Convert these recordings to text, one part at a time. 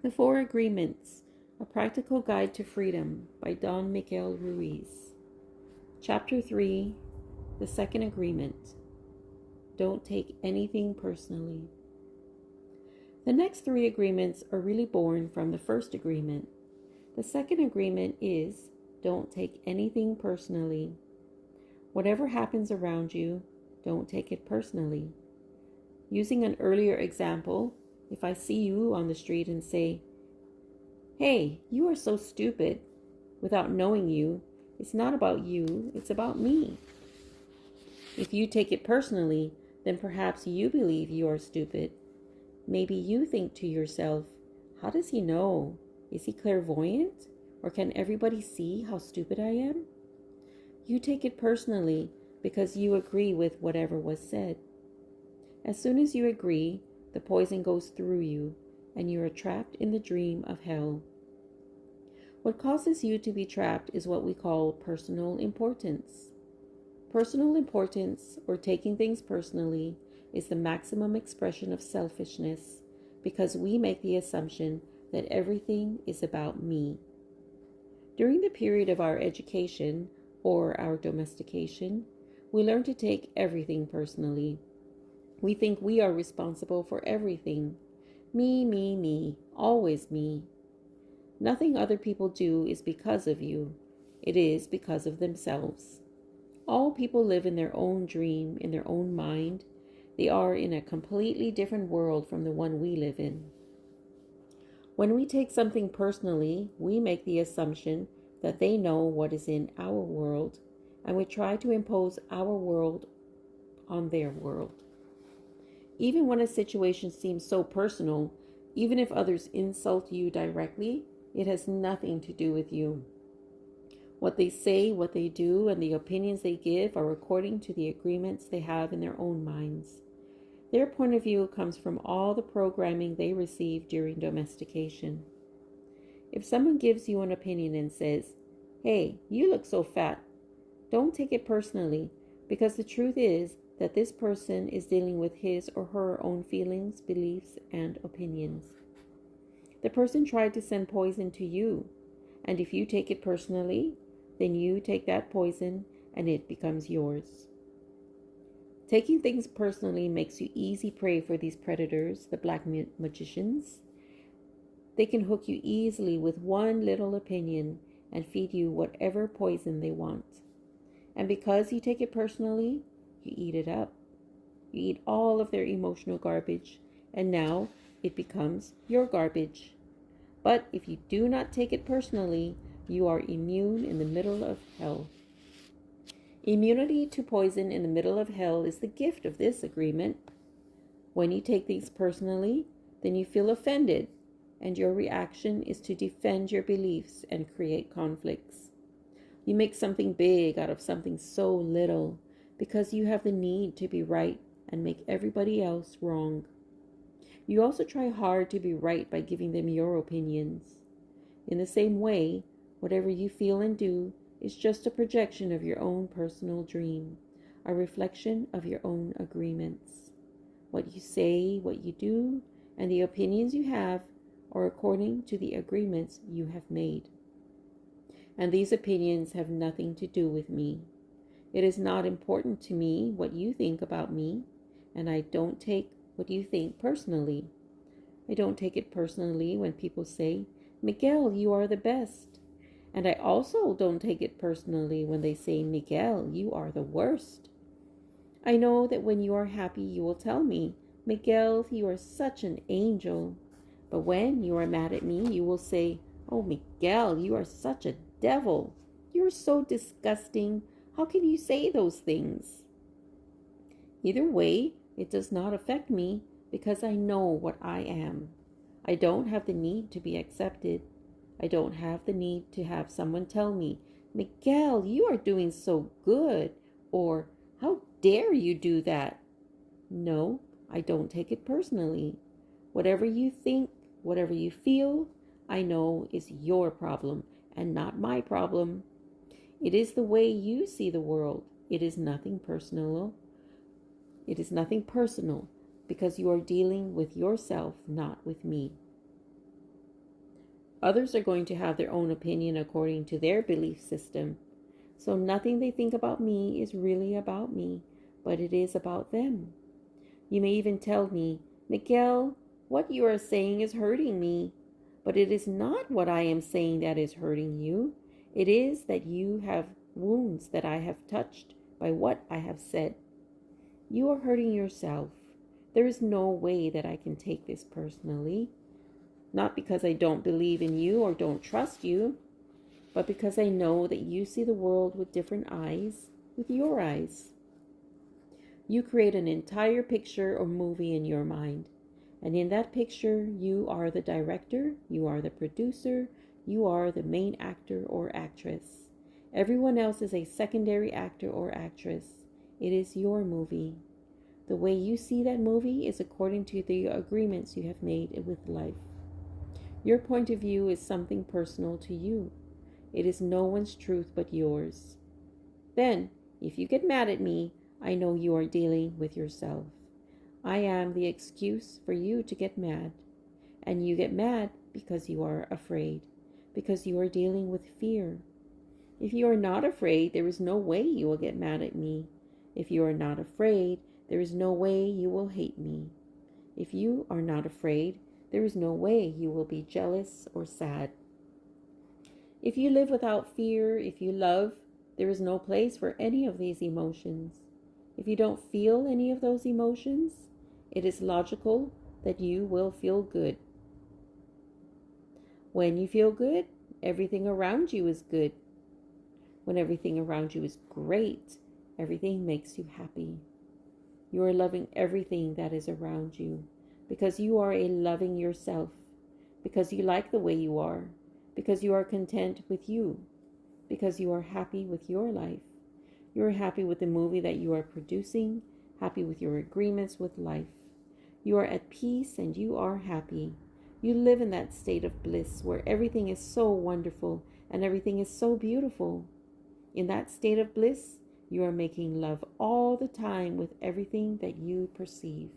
The Four Agreements, A Practical Guide to Freedom by Don Miguel Ruiz. Chapter 3, The Second Agreement. Don't take anything personally. The next three agreements are really born from the first agreement. The second agreement is, don't take anything personally. Whatever happens around you, don't take it personally. Using an earlier example, if I see you on the street and say, "Hey, you are so stupid," without knowing you, it's not about you, it's about me. If you take it personally, then perhaps you believe you are stupid. Maybe you think to yourself, how does he know? Is he clairvoyant? Or can everybody see how stupid I am? You take it personally because you agree with whatever was said. As soon as you agree, the poison goes through you, and you are trapped in the dream of hell. What causes you to be trapped is what we call personal importance. Personal importance, or taking things personally, is the maximum expression of selfishness because we make the assumption that everything is about me. During the period of our education, or our domestication, we learn to take everything personally. We think we are responsible for everything. Me, always me. Nothing other people do is because of you. It is because of themselves. All people live in their own dream, in their own mind. They are in a completely different world from the one we live in. When we take something personally, we make the assumption that they know what is in our world, and we try to impose our world on their world. Even when a situation seems so personal, even if others insult you directly, it has nothing to do with you. What they say, what they do, and the opinions they give are according to the agreements they have in their own minds. Their point of view comes from all the programming they received during domestication. If someone gives you an opinion and says, "Hey, you look so fat," don't take it personally, because the truth is that this person is dealing with his or her own feelings, beliefs, and opinions. The person tried to send poison to you, and if you take it personally, then you take that poison and it becomes yours. Taking things personally makes you easy prey for these predators, the black magicians. They can hook you easily with one little opinion and feed you whatever poison they want. And because you take it personally, you eat it up. You eat all of their emotional garbage, and now it becomes your garbage. But if you do not take it personally, you are immune in the middle of hell. Immunity to poison in the middle of hell is the gift of this agreement. When you take things personally, then you feel offended, and your reaction is to defend your beliefs and create conflicts. You make something big out of something so little because you have the need to be right and make everybody else wrong. You also try hard to be right by giving them your opinions. In the same way, whatever you feel and do is just a projection of your own personal dream, a reflection of your own agreements. What you say, what you do, and the opinions you have are according to the agreements you have made. And these opinions have nothing to do with me. It is not important to me what you think about me, and I don't take what you think personally. I don't take it personally when people say, "Miguel, you are the best." And I also don't take it personally when they say, "Miguel, you are the worst." I know that when you are happy, you will tell me, "Miguel, you are such an angel." But when you are mad at me, you will say, "Oh, Miguel, you are such a devil. You are so disgusting. How can you say those things?" Either way, it does not affect me because I know what I am. I don't have the need to be accepted. I don't have the need to have someone tell me, "Miguel, you are doing so good," or "How dare you do that?" No, I don't take it personally. Whatever you think, whatever you feel, I know is your problem and not my problem. It is the way you see the world. It is nothing personal. It is nothing personal because you are dealing with yourself, not with me. Others are going to have their own opinion according to their belief system. So nothing they think about me is really about me, but it is about them. You may even tell me, Miguel, what you are saying is hurting me. But it is not what I am saying that is hurting you. It is that you have wounds that I have touched by what I have said. You are hurting yourself. There is no way that I can take this personally. Not because I don't believe in you or don't trust you, but because I know that you see the world with different eyes, with your eyes. You create an entire picture or movie in your mind. And in that picture, you are the director, you are the producer, you are the main actor or actress. Everyone else is a secondary actor or actress. It is your movie. The way you see that movie is according to the agreements you have made with life. Your point of view is something personal to you. It is no one's truth but yours. Then, if you get mad at me, I know you are dealing with yourself. I am the excuse for you to get mad. And you get mad because you are afraid, because you are dealing with fear. If you are not afraid, there is no way you will get mad at me. If you are not afraid, there is no way you will hate me. If you are not afraid, there is no way you will be jealous or sad. If you live without fear, if you love, there is no place for any of these emotions. If you don't feel any of those emotions, it is logical that you will feel good. When you feel good, everything around you is good. When everything around you is great, everything makes you happy. You are loving everything that is around you because you are a loving yourself, because you like the way you are, because you are content with you, because you are happy with your life. You are happy with the movie that you are producing, happy with your agreements with life. You are at peace and you are happy. You live in that state of bliss where everything is so wonderful and everything is so beautiful. In that state of bliss, you are making love all the time with everything that you perceive.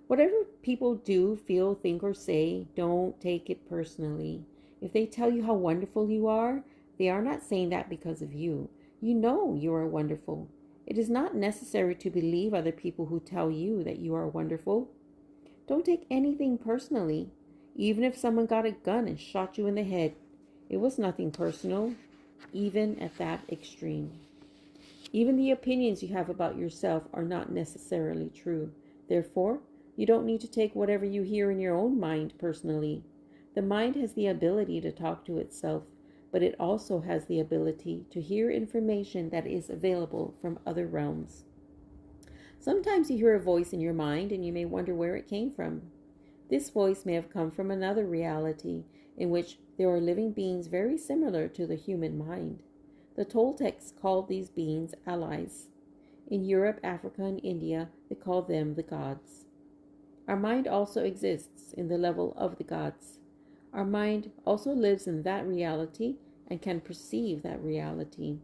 Whatever people do, feel, think, or say, don't take it personally. If they tell you how wonderful you are, they are not saying that because of you. You know you are wonderful. It is not necessary to believe other people who tell you that you are wonderful. Don't take anything personally. Even if someone got a gun and shot you in the head, it was nothing personal, even at that extreme. Even the opinions you have about yourself are not necessarily true. Therefore, you don't need to take whatever you hear in your own mind personally. The mind has the ability to talk to itself, but it also has the ability to hear information that is available from other realms. Sometimes you hear a voice in your mind and you may wonder where it came from. This voice may have come from another reality in which there are living beings very similar to the human mind. The Toltecs called these beings allies. In Europe, Africa, and India, they call them the gods. Our mind also exists in the level of the gods. Our mind also lives in that reality and can perceive that reality.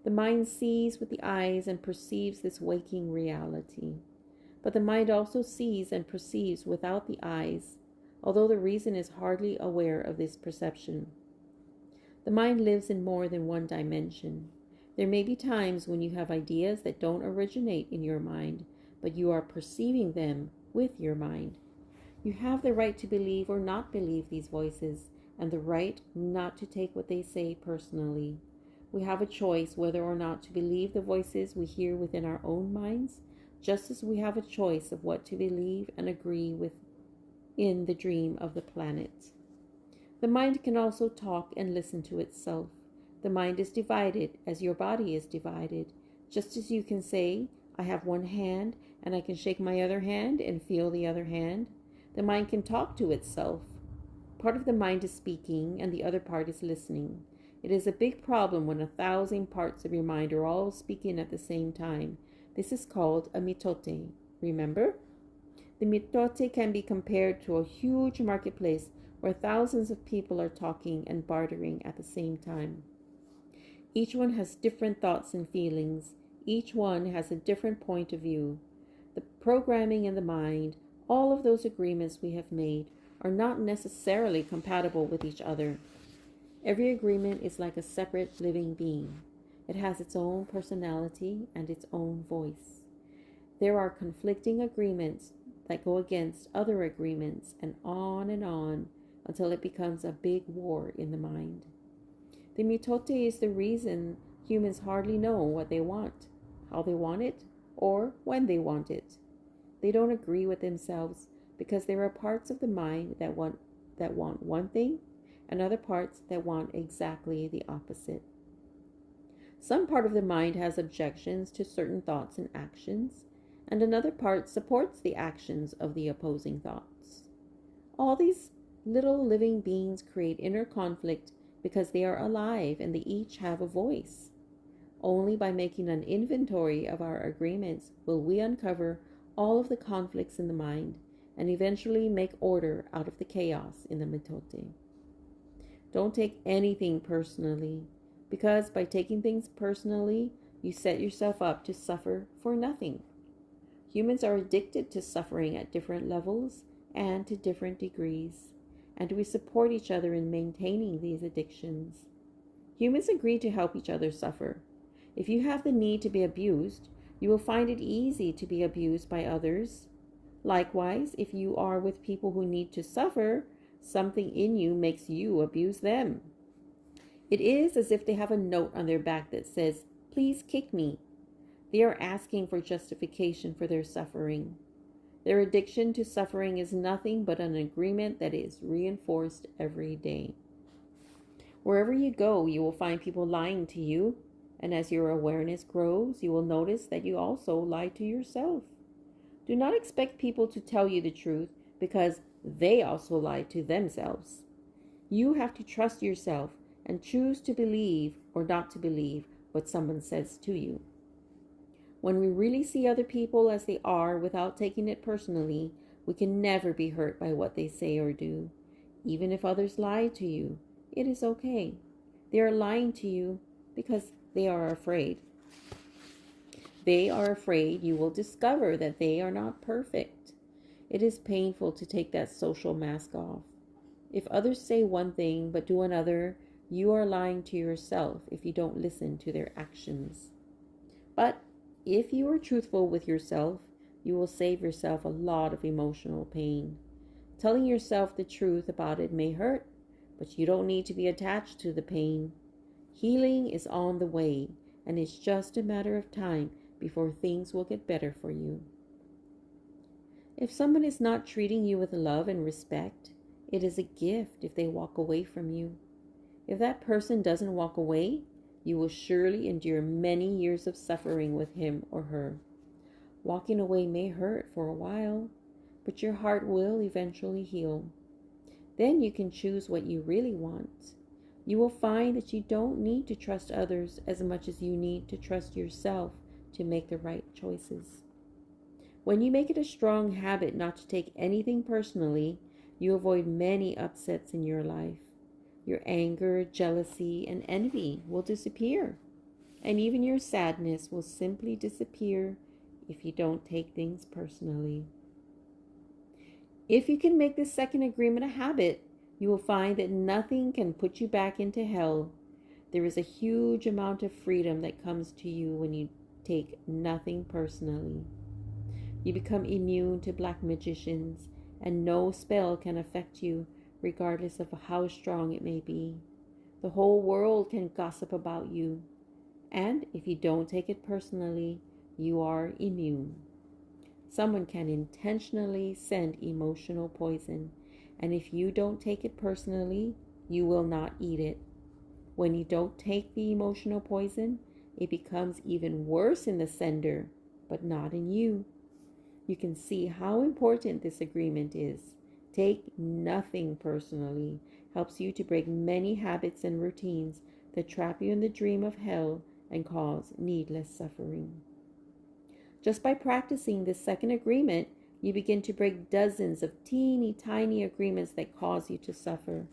The mind sees with the eyes and perceives this waking reality. But the mind also sees and perceives without the eyes, although the reason is hardly aware of this perception. The mind lives in more than one dimension. There may be times when you have ideas that don't originate in your mind, but you are perceiving them with your mind. You have the right to believe or not believe these voices, and the right not to take what they say personally. We have a choice whether or not to believe the voices we hear within our own minds, just as we have a choice of what to believe and agree with in the dream of the planet. The mind can also talk and listen to itself. The mind is divided as your body is divided. Just as you can say, I have one hand and I can shake my other hand and feel the other hand, the mind can talk to itself. Part of the mind is speaking and the other part is listening. It is a big problem when 1,000 parts of your mind are all speaking at the same time. This is called a mitote. Remember? The mitote can be compared to a huge marketplace where thousands of people are talking and bartering at the same time. Each one has different thoughts and feelings. Each one has a different point of view. The programming in the mind, all of those agreements we have made, are not necessarily compatible with each other. Every agreement is like a separate living being. It has its own personality and its own voice. There are conflicting agreements that go against other agreements, and on until it becomes a big war in the mind. The mitote is the reason humans hardly know what they want, how they want it, or when they want it. They don't agree with themselves because there are parts of the mind that want one thing and other parts that want exactly the opposite. Some part of the mind has objections to certain thoughts and actions, and another part supports the actions of the opposing thoughts. All these little living beings create inner conflict because they are alive and they each have a voice. Only by making an inventory of our agreements will we uncover all of the conflicts in the mind and eventually make order out of the chaos in the mitote. Don't take anything personally, because by taking things personally, you set yourself up to suffer for nothing. Humans are addicted to suffering at different levels and to different degrees, and we support each other in maintaining these addictions. Humans agree to help each other suffer. If you have the need to be abused, you will find it easy to be abused by others. Likewise, if you are with people who need to suffer, something in you makes you abuse them. It is as if they have a note on their back that says, "Please kick me." They are asking for justification for their suffering. Their addiction to suffering is nothing but an agreement that is reinforced every day. Wherever you go, you will find people lying to you, and as your awareness grows, you will notice that you also lie to yourself. Do not expect people to tell you the truth because they also lie to themselves. You have to trust yourself and choose to believe or not to believe what someone says to you. When we really see other people as they are without taking it personally, we can never be hurt by what they say or do. Even if others lie to you, it is okay. They are lying to you because they are afraid. They are afraid you will discover that they are not perfect. It is painful to take that social mask off. If others say one thing but do another, you are lying to yourself if you don't listen to their actions. But if you are truthful with yourself, you will save yourself a lot of emotional pain. Telling yourself the truth about it may hurt, but you don't need to be attached to the pain. Healing is on the way, and it's just a matter of time before things will get better for you. If someone is not treating you with love and respect, it is a gift if they walk away from you. If that person doesn't walk away, you will surely endure many years of suffering with him or her. Walking away may hurt for a while, but your heart will eventually heal. Then you can choose what you really want. You will find that you don't need to trust others as much as you need to trust yourself to make the right choices. When you make it a strong habit not to take anything personally, you avoid many upsets in your life. Your anger, jealousy, and envy will disappear. And even your sadness will simply disappear if you don't take things personally. If you can make this second agreement a habit, you will find that nothing can put you back into hell. There is a huge amount of freedom that comes to you when you take nothing personally. You become immune to black magicians, and no spell can affect you, regardless of how strong it may be. The whole world can gossip about you, and if you don't take it personally, you are immune. Someone can intentionally send emotional poison, and if you don't take it personally, you will not eat it. When you don't take the emotional poison, it becomes even worse in the sender, but not in you. You can see how important this agreement is. Take nothing personally helps you to break many habits and routines that trap you in the dream of hell and cause needless suffering. Just by practicing this second agreement, you begin to break dozens of teeny tiny agreements that cause you to suffer.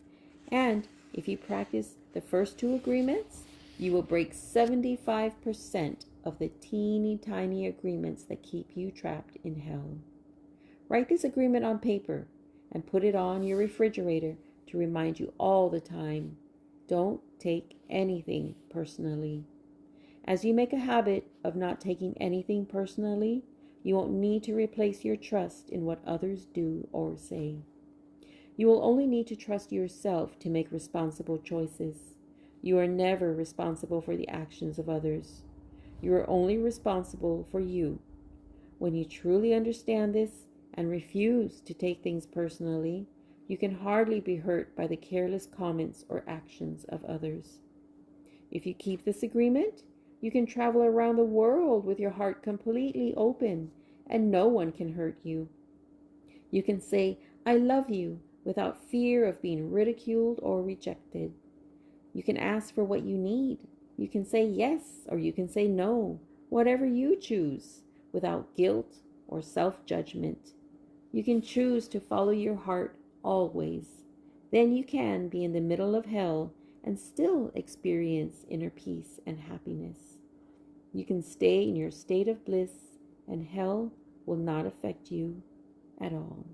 And if you practice the first two agreements, you will break 75% of the teeny tiny agreements that keep you trapped in hell. Write this agreement on paper and put it on your refrigerator to remind you all the time. Don't take anything personally. As you make a habit of not taking anything personally, you won't need to replace your trust in what others do or say. You will only need to trust yourself to make responsible choices. You are never responsible for the actions of others. You are only responsible for you. When you truly understand this and refuse to take things personally, you can hardly be hurt by the careless comments or actions of others. If you keep this agreement, you can travel around the world with your heart completely open, and no one can hurt you. You can say, "I love you," without fear of being ridiculed or rejected. You can ask for what you need. You can say yes or you can say no, whatever you choose, without guilt or self-judgment. You can choose to follow your heart always. Then you can be in the middle of hell and still experience inner peace and happiness. You can stay in your state of bliss, and hell will not affect you at all.